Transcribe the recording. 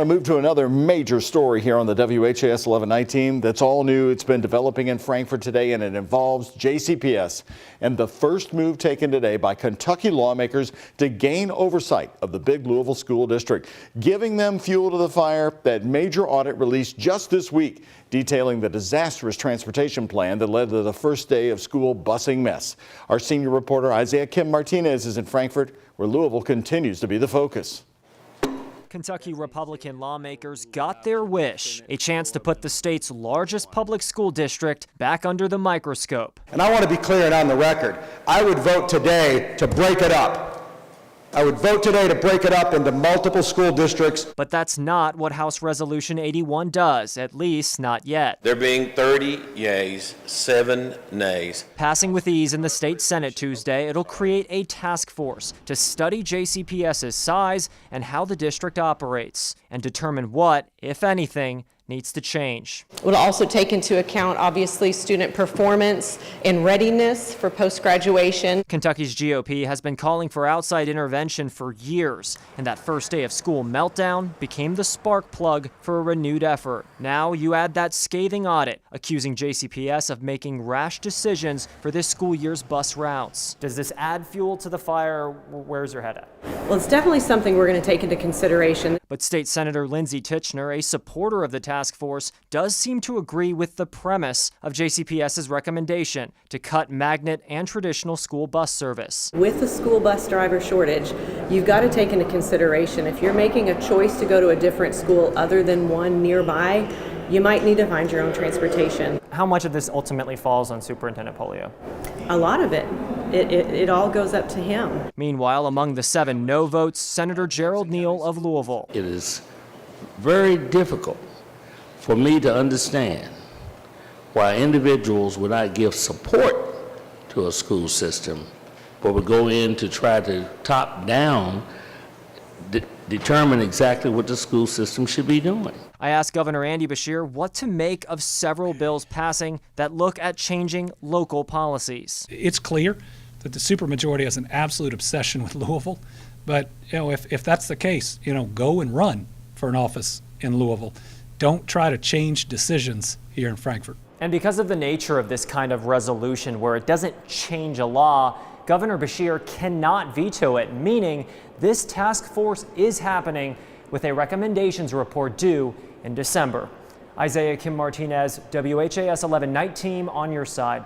I move to another major story here on the WHAS 1119 that's all new. It's been developing in Frankfort today, and it involves JCPS and the first move taken today by Kentucky lawmakers to gain oversight of the big Louisville school district, giving them fuel to the fire. That major audit released just this week detailing the disastrous transportation plan that led to the first day of school busing mess. Our senior reporter Isaiah Kim Martinez is in Frankfort, where Louisville continues to be the focus. Kentucky Republican lawmakers got their wish, a chance to put the state's largest public school district back under the microscope. And I want to be clear and on the record, I would vote today to break it up. I would vote today to break it up into multiple school districts. But that's not what House Resolution 81 does, at least not yet. There being 30 yeas, 7 nays. Passing with ease in the state Senate Tuesday, it'll create a task force to study JCPS's size and how the district operates, and determine what, if anything, needs to change. It will also take into account, obviously, student performance and readiness for post-graduation. Kentucky's GOP has been calling for outside intervention for years, and that first day of school meltdown became the spark plug for a renewed effort. Now you add that scathing audit, accusing JCPS of making rash decisions for this school year's bus routes. Does this add fuel to the fire? Where's your head at? Well, it's definitely something we're going to take into consideration. But State Senator Lindsey Titchener, a supporter of the task force, does seem to agree with the premise of JCPS's recommendation to cut magnet and traditional school bus service. With the school bus driver shortage, you've got to take into consideration if you're making a choice to go to a different school other than one nearby, you might need to find your own transportation. How much of this ultimately falls on Superintendent Polio? A lot of it. It all goes up to him. Meanwhile, among the 7 no votes, Senator Gerald Neal of Louisville. It is very difficult for me to understand why individuals would not give support to a school system, but would go in to try to top down determine exactly what the school system should be doing. I asked Governor Andy Beshear what to make of several bills passing that look at changing local policies. It's clear that the supermajority has an absolute obsession with Louisville, but if that's the case, go and run for an office in Louisville. Don't try to change decisions here in Frankfort. And because of the nature of this kind of resolution where it doesn't change a law, Governor Beshear cannot veto it, meaning this task force is happening with a recommendations report due in December. Isaiah Kim Martinez, WHAS 1119 on your side.